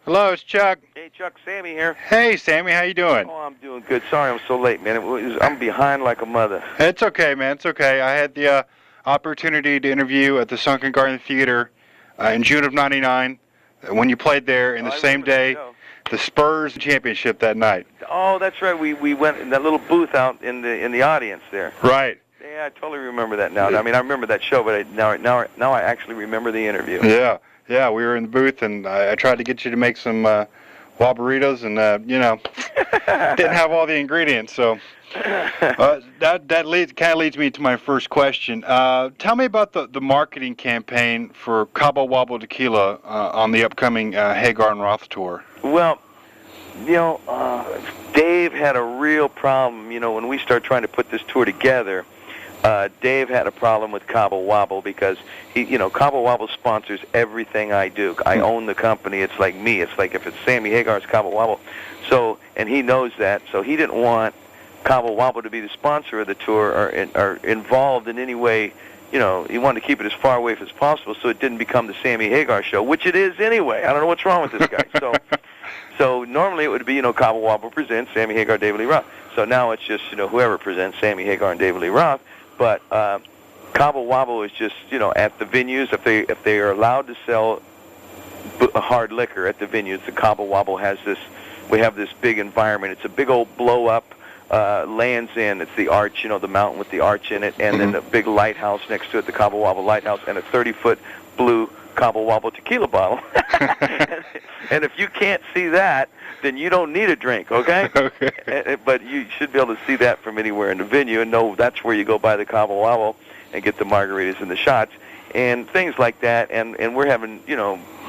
Hello, it's Chuck. Hey, Chuck, Sammy here. Hey, Sammy, how you doing? Oh, I'm doing good. Sorry I'm so late, man. I'm behind like a mother. It's okay, man. It's okay. I had the opportunity to interview at the Sunken Garden Theater in June of '99 when you played there, and the same day, the Spurs championship that night. Oh, that's right. We went in that little booth out in the audience there. Right. Yeah, I totally remember that now. I mean, I remember that show, but now I actually remember the interview. Yeah, we were in the booth, and I tried to get you to make some Wabaritos, and didn't have all the ingredients. So that kind of leads me to my first question. Tell me about the marketing campaign for Cabo Wabo tequila on the upcoming Hagar and Roth tour. Well, Dave had a real problem. When we started trying to put this tour together, Dave had a problem with Cabo Wabo because Cabo Wabo sponsors everything I do. I own the company. It's like me. It's like if it's Sammy Hagar, it's Cabo Wabo. So, and he knows that. So he didn't want Cabo Wabo to be the sponsor of the tour or involved in any way. He wanted to keep it as far away as possible so it didn't become the Sammy Hagar show, which it is anyway. I don't know what's wrong with this guy. So normally it would be, Cabo Wabo presents Sammy Hagar, David Lee Roth. So now it's just, whoever presents Sammy Hagar and David Lee Roth. But Cabo Wabo is just, at the venues, if they are allowed to sell hard liquor at the venues, the Cabo Wabo has we have this big environment. It's a big old blow-up Land's End. It's the arch, the mountain with the arch in it, and then the big lighthouse next to it, the Cabo Wabo lighthouse, and a 30-foot blue Cabo Wabo tequila bottle. And if you can't see that, then you don't need a drink, okay? Okay. But you should be able to see that from anywhere in the venue and know that's where you go buy the Cabo Wabo and get the margaritas and the shots and things like that. And we're having,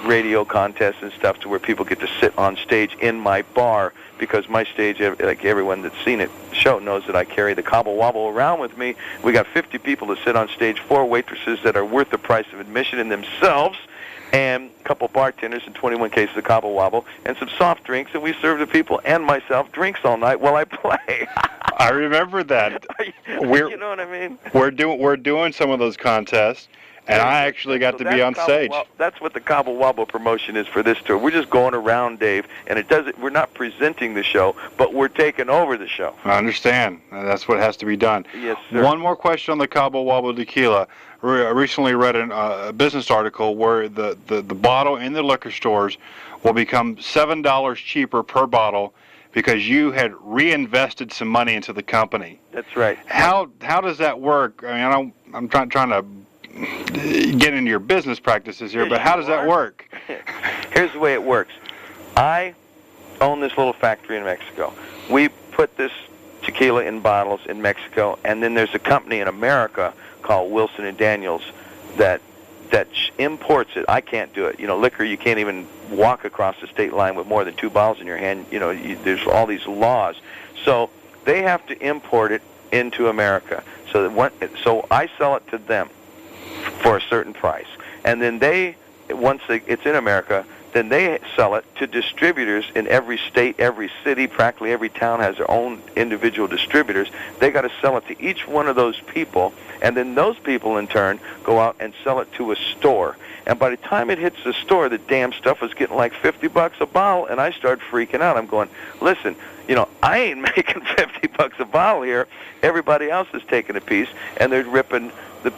radio contests and stuff to where people get to sit on stage in my bar because my stage, like everyone that's seen it, show knows that I carry the Cabo Wabo around with me. We got 50 people to sit on stage, 4 waitresses that are worth the price of admission in themselves, and a couple bartenders and 21 cases of Cabo Wabo, and some soft drinks, and we serve the people and myself drinks all night while I play. I remember that. You know what I mean? We're doing some of those contests, and I actually got to be on stage. That's what the Cabo Wabo promotion is for this tour. We're just going around, Dave, and we're not presenting the show, but we're taking over the show. I understand. That's what has to be done. Yes, sir. One more question on the Cabo Wabo tequila. I recently read a business article where the bottle in the liquor stores will become $7 cheaper per bottle because you had reinvested some money into the company. That's right. How does that work? I mean, I'm trying to get into your business practices here, but how does that work? Here's the way it works. I own this little factory in Mexico. We put this tequila in bottles in Mexico, and then there's a company in America called Wilson & Daniels that imports it. I can't do it. Liquor, you can't even walk across the state line with more than 2 bottles in your hand. There's all these laws. So they have to import it into America. So I sell it to them for a certain price. And then once it's in America, then they sell it to distributors in every state, every city, practically every town has their own individual distributors. They got to sell it to each one of those people, and then those people in turn go out and sell it to a store. And by the time it hits the store, the damn stuff was getting like $50 a bottle, and I started freaking out. I'm going, listen, I ain't making $50 a bottle here. Everybody else is taking a piece, and they're ripping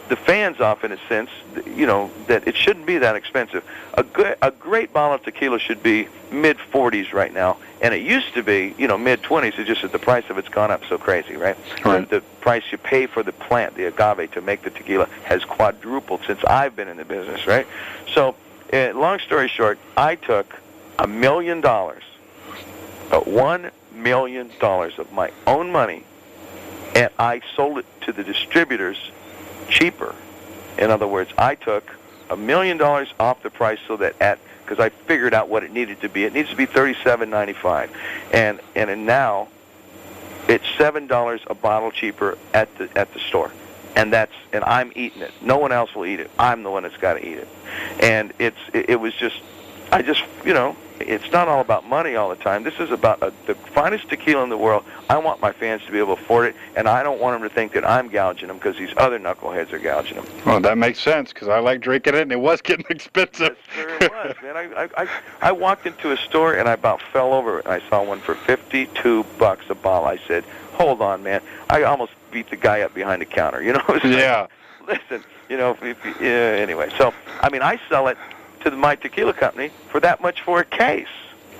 the fans off in a sense, that it shouldn't be that expensive. A great bottle of tequila should be mid-40s right now, and it used to be, mid-20s. It's just that the price of it's gone up so crazy, right? The price you pay for the plant, the agave, to make the tequila has quadrupled since I've been in the business, right? So, long story short, I took $1 million, $1 million of my own money, and I sold it to the distributors cheaper. In other words, I took $1 million off the price so that because I figured out what it needed to be. It needs to be $37.95, and now it's $7 a bottle cheaper at the store, and I'm eating it. No one else will eat it. I'm the one that's got to eat it, and it was just I just, it's not all about money all the time. This is about the finest tequila in the world. I want my fans to be able to afford it, and I don't want them to think that I'm gouging them because these other knuckleheads are gouging them. Well, that makes sense because I like drinking it, and it was getting expensive. Yes, sir, it was, man. I walked into a store, and I about fell over. I saw one for $52 a bottle. I said, hold on, man. I almost beat the guy up behind the counter, Yeah. Listen, anyway. So, I sell it to my tequila company for that much for a case.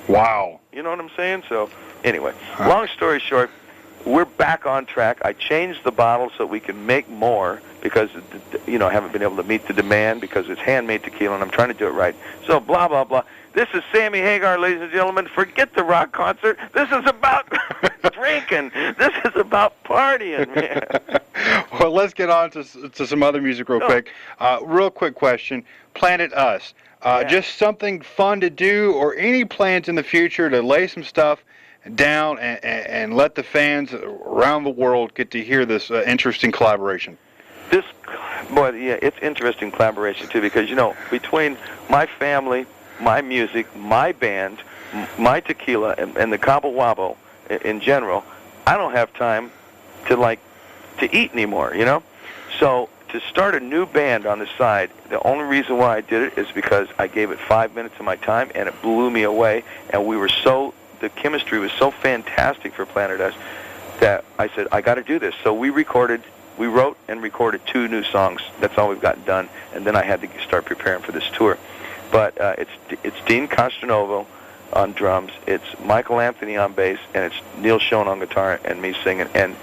Wow. You know what I'm saying? So, anyway, long story short, we're back on track. I changed the bottle so we can make more because, I haven't been able to meet the demand because it's handmade tequila, and I'm trying to do it right. So, blah, blah, blah. This is Sammy Hagar, ladies and gentlemen. Forget the rock concert. This is about drinking. This is about partying, man. Well, let's get on to some other music real quick. Real quick question. Planet Us. Just something fun to do or any plans in the future to lay some stuff down and let the fans around the world get to hear this interesting collaboration? It's interesting collaboration, too, because, between my family, my music, my band, my tequila, and the Cabo Wabo in general, I don't have time to eat anymore, So to start a new band on the side, the only reason why I did it is because I gave it 5 minutes of my time, and it blew me away, and the chemistry was so fantastic for Planet Us that I said, I got to do this. So we wrote and recorded 2 new songs. That's all we've gotten done, and then I had to start preparing for this tour. But it's Dean Castronova on drums, it's Michael Anthony on bass, and it's Neil Schon on guitar and me singing. And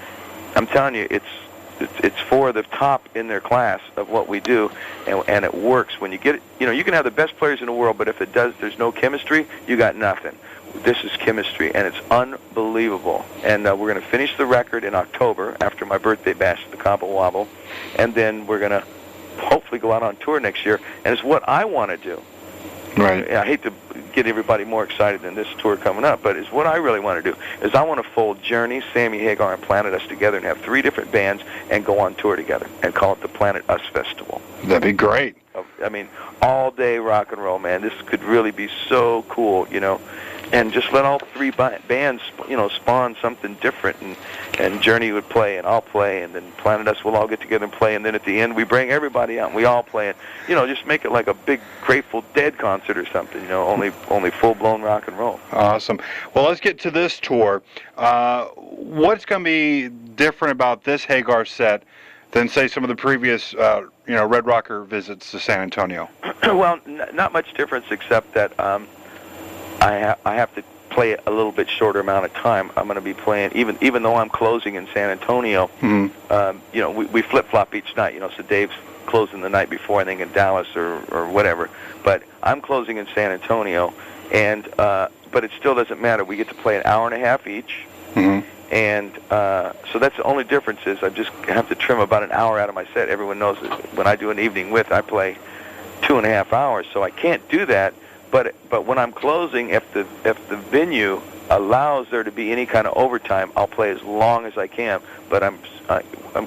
I'm telling you, it's for the top in their class of what we do, and it works. When you get it, you can have the best players in the world, but if there's no chemistry, you got nothing. This is chemistry, and it's unbelievable. And we're going to finish the record in October after my birthday bash at the Cabo Wabo, and then we're going to hopefully go out on tour next year, and it's what I want to do. Right. I hate to get everybody more excited than this tour coming up, but it's what I really want to do is I want to fold Journey, Sammy Hagar, and Planet Us together and have 3 different bands and go on tour together and call it the Planet Us Festival. That'd be great. All day rock and roll, man. This could really be so cool, and just let all 3 bands, spawn something different, and Journey would play, and I'll play, and then Planet Us will all get together and play, and then at the end we bring everybody out, and we all play, and just make it like a big Grateful Dead concert or something, only full-blown rock and roll. Awesome. Well, let's get to this tour. What's going to be different about this Hagar set than, say, some of the previous, Red Rocker visits to San Antonio? Well, not much difference except that I have to play a little bit shorter amount of time. I'm going to be playing, even though I'm closing in San Antonio, we flip-flop each night, so Dave's closing the night before, I think, in Dallas or whatever. But I'm closing in San Antonio, and but it still doesn't matter. We get to play an hour and a half each, and so that's the only difference is I just have to trim about an hour out of my set. Everyone knows that when I do an evening with, I play 2.5 hours, so I can't do that. But when I'm closing, if the venue allows there to be any kind of overtime, I'll play as long as I can. But I'm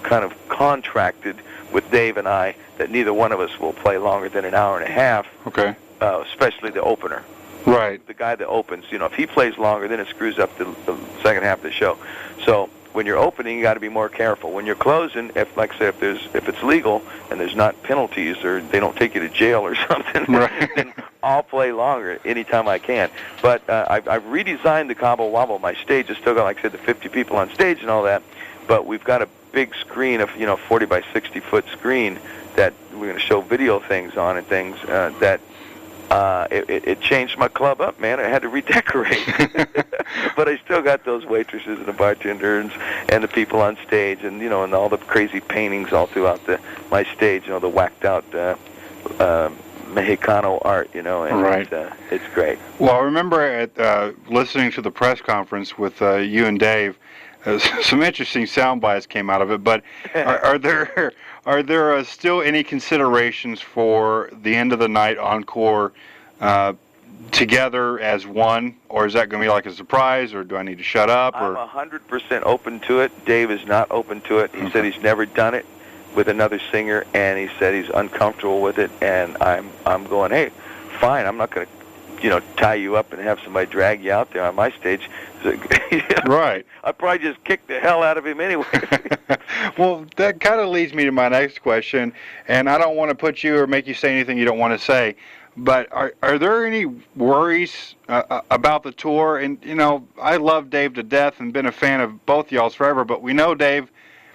kind of contracted with Dave and I that neither one of us will play longer than an hour and a half. Okay. Especially the opener. Right. The guy that opens, if he plays longer, then it screws up the second half of the show. So when you're opening, you got to be more careful. When you're closing, if it's legal and there's not penalties or they don't take you to jail or something, right. then I'll play longer anytime I can. But I've redesigned the Cabo Wabo. My stage has still got, like I said, the 50 people on stage and all that. But we've got a big screen of 40 by 60 foot screen that we're going to show video things on and things that. It changed my club up, man. I had to redecorate. But I still got those waitresses and the bartenders and the people on stage and, and all the crazy paintings all throughout my stage, the whacked out Mexicano art, and right. It's great. Well, I remember listening to the press conference with you and Dave, some interesting sound bites came out of it, but are there still any considerations for the end of the night encore together as one, or is that going to be like a surprise, or do I need to shut up? I'm 100% open to it. Dave is not open to it. He said he's never done it with another singer, and he said he's uncomfortable with it, and I'm going, hey, fine, I'm not going to tie you up and have somebody drag you out there on my stage. Right. I'd probably just kick the hell out of him anyway. Well, that kind of leads me to my next question, and I don't want to put you or make you say anything you don't want to say, but are there any worries about the tour? And, I love Dave to death and been a fan of both y'all's forever, but we know Dave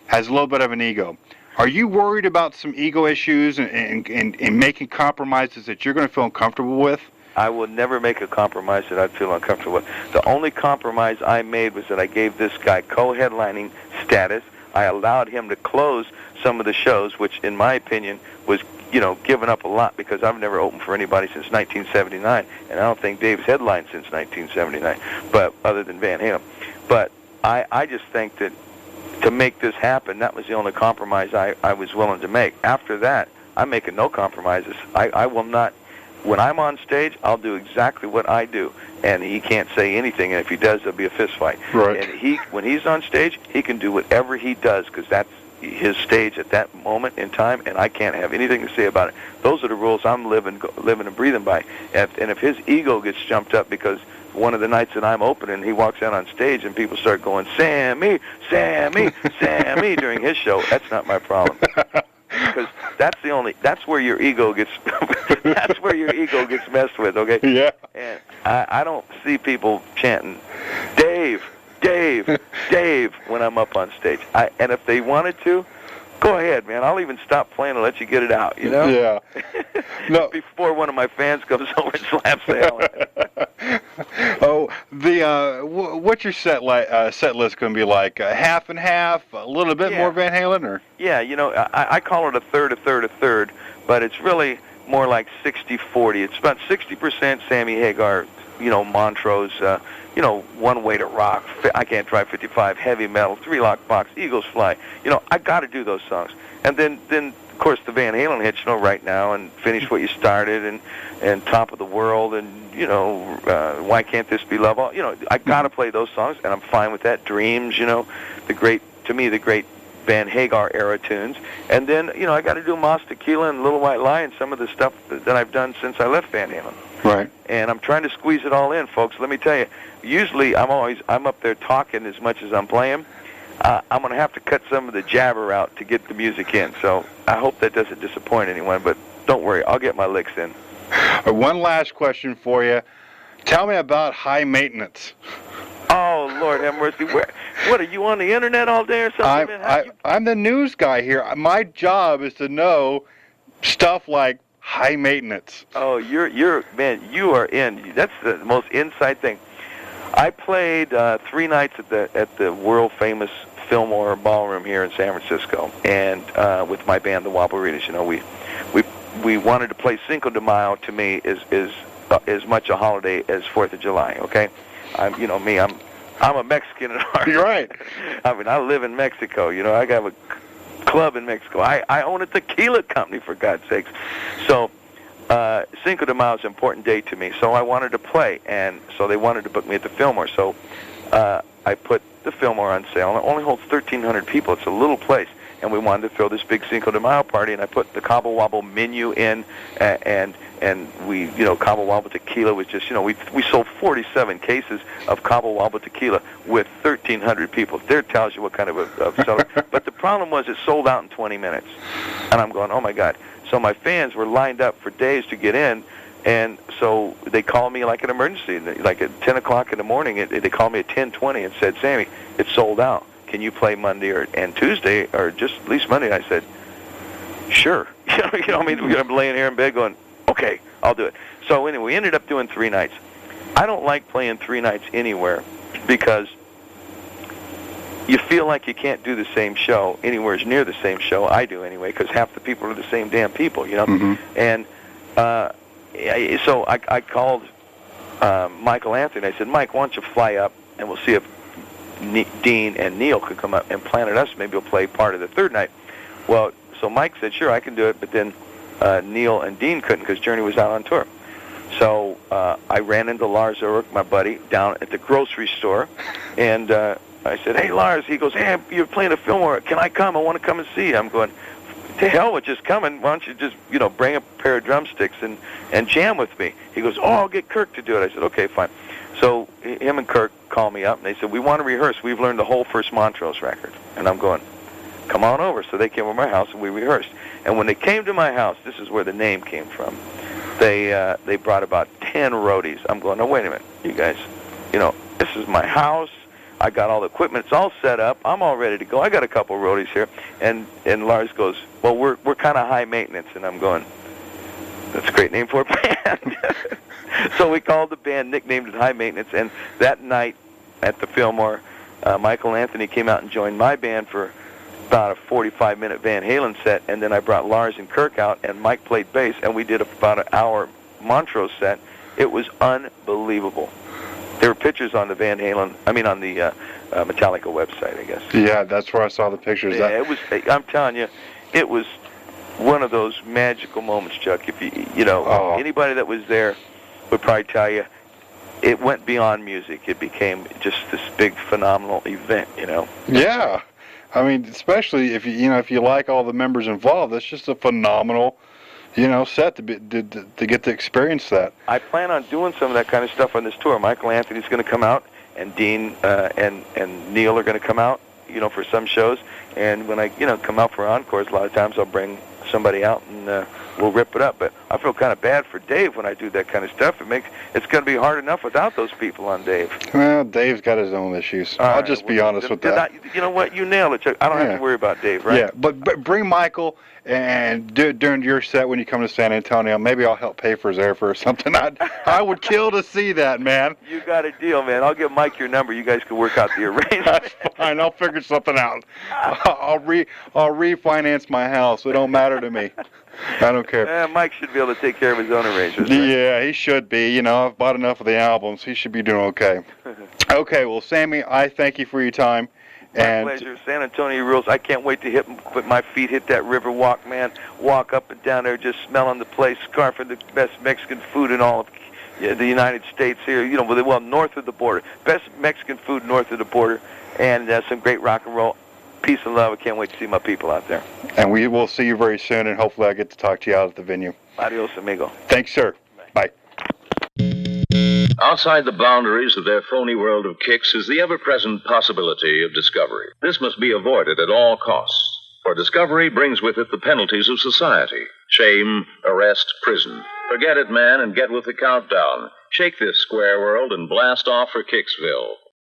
has a little bit of an ego. Are you worried about some ego issues and making compromises that you're going to feel uncomfortable with? I will never make a compromise that I'd feel uncomfortable with. The only compromise I made was that I gave this guy co-headlining status. I allowed him to close some of the shows, which, in my opinion, was, giving up a lot because I've never opened for anybody since 1979, and I don't think Dave's headlined since 1979, but other than Van Halen. But I just think that to make this happen, that was the only compromise I was willing to make. After that, I'm making no compromises. I will not. When I'm on stage, I'll do exactly what I do, and he can't say anything. And if he does, there'll be a fist fight. Right. And when he's on stage, he can do whatever he does because that's his stage at that moment in time, and I can't have anything to say about it. Those are the rules I'm living and breathing by. And if his ego gets jumped up because one of the nights that I'm opening, he walks out on stage and people start going, Sammy, Sammy, Sammy during his show, that's not my problem. Because that's where your ego gets messed with, okay? Yeah. And I don't see people chanting Dave, Dave, Dave when I'm up on stage. And if they wanted to, go ahead, man. I'll even stop playing and let you get it out, Yeah. No. Before one of my fans comes over and slaps the hell out of me. What's your set list going to be like? Half and half, a little bit more Van Halen, or? Yeah, I call it a third, but it's really more like 60-40. It's about 60% Sammy Hagar, Montrose, One Way to Rock, I Can't Drive 55, Heavy Metal, Three Lock Box, Eagles Fly. I got to do those songs. And then of course, the Van Halen hits, Right Now, and Finish What You Started, and Top of the World, and, Why Can't This Be Love? I got to play those songs, and I'm fine with that. Dreams, the great Van Hagar era tunes. And then, I got to do Moss Tequila and Little White Lie and some of the stuff that I've done since I left Van Halen. Right. And I'm trying to squeeze it all in, folks. Let me tell you, usually I'm up there talking as much as I'm playing. I'm going to have to cut some of the jabber out to get the music in. So I hope that doesn't disappoint anyone, but don't worry, I'll get my licks in. One last question for you. Tell me about High Maintenance. Oh, Lord have mercy. What, are you on the internet all day or something? I'm the news guy here. My job is to know stuff like High Maintenance. Oh, man, you are in. That's the most inside thing. I played 3 nights at the world-famous Fillmore Ballroom here in San Francisco, and with my band, the Waboritas. We wanted to play Cinco de Mayo. To me, is as much a holiday as 4th of July. Okay, I'm a Mexican at heart. You're right. I mean, I live in Mexico. I got a club in Mexico. I own a tequila company, for God's sakes. So Cinco de Mayo is an important day to me, so I wanted to play, and so they wanted to book me at the Fillmore. So I put the Fillmore on sale, and it only holds 1,300 people. It's a little place, and we wanted to throw this big Cinco de Mayo party, and I put the Cabo Wabo menu in, and we, Cabo Wabo tequila was just, we sold 47 cases of Cabo Wabo tequila with 1,300 people. There tells you what kind of a seller. But the problem was it sold out in 20 minutes, and I'm going, oh my God. So my fans were lined up for days to get in, and so they called me like an emergency, like at 10 o'clock in the morning. They called me at 10:20 and said, Sammy, it's sold out. Can you play Monday and Tuesday, or just at least Monday? I said, sure. I'm laying here in bed going, okay, I'll do it. So anyway, we ended up doing 3 nights. I don't like playing 3 nights anywhere because you feel like you can't do the same show anywhere near the same show. I do anyway, because half the people are the same damn people, Mm-hmm. And so I called Michael Anthony. I said, Mike, why don't you fly up, and we'll see if Dean and Neil could come up and Planet Us. Maybe we'll play part of the 3rd night. Well, so Mike said, sure, I can do it, but then Neil and Dean couldn't because Journey was out on tour. So I ran into Lars Ulrich, my buddy, down at the grocery store, and I said, hey, Lars. He goes, hey, you're playing a Fillmore. Can I come? I want to come and see you. I'm going, to hell with just coming. Why don't you just, bring a pair of drumsticks and jam with me? He goes, oh, I'll get Kirk to do it. I said, okay, fine. So him and Kirk called me up, and they said, we want to rehearse. We've learned the whole first Montrose record. And I'm going, come on over. So they came over to my house, and we rehearsed. And when they came to my house, this is where the name came from. They brought about 10 roadies. I'm going, no, wait a minute, you guys. This is my house. I got all the equipment. It's all set up. I'm all ready to go. I got a couple of roadies here. And Lars goes, well, we're kind of high maintenance. And I'm going, that's a great name for a band. So we called the band, nicknamed it High Maintenance. And that night at the Fillmore, Michael Anthony came out and joined my band for about a 45-minute Van Halen set. And then I brought Lars and Kirk out, and Mike played bass, and we did about an hour Montrose set. It was unbelievable. There were pictures on the on the Metallica website, I guess. Yeah, that's where I saw the pictures. Yeah, it was. I'm telling you, it was one of those magical moments, Chuck. If anybody that was there would probably tell you, it went beyond music. It became just this big, phenomenal event. Yeah, I mean, especially if you like all the members involved, that's just a phenomenal. Set to get to experience that. I plan on doing some of that kind of stuff on this tour. Michael Anthony's going to come out, and Dean and Neil are going to come out, for some shows. And when I, come out for encores, a lot of times I'll bring somebody out and we'll rip it up. But I feel kind of bad for Dave when I do that kind of stuff. It's going to be hard enough without those people on Dave. Well, Dave's got his own issues. I'll just be honest with that. You know what? You nailed it, Chuck. I don't have to worry about Dave, right? Yeah, but bring Michael, and during your set when you come to San Antonio, maybe I'll help pay for his airfare or something. I would kill to see that, man. You got a deal, man. I'll give Mike your number. You guys can work out the arrangement. That's fine. I'll figure something out. I'll refinance my house. It don't matter to me. I don't care. Mike should be able to take care of his own arrangements. Right? Yeah, he should be. I've bought enough of the albums. He should be doing okay. Okay, well, Sammy, I thank you for your time. My pleasure. San Antonio rules. I can't wait to put my feet hit that river walk, man. Walk up and down there, just smelling the place, scarfing the best Mexican food in all of the United States here. Well, north of the border. Best Mexican food north of the border, and some great rock and roll. Peace and love. I can't wait to see my people out there. And we will see you very soon, and hopefully I get to talk to you out at the venue. Adios, amigo. Thanks, sir. Bye. Outside the boundaries of their phony world of kicks is the ever-present possibility of discovery. This must be avoided at all costs, for discovery brings with it the penalties of society. Shame, arrest, prison. Forget it, man, and get with the countdown. Shake this square world and blast off for Kicksville.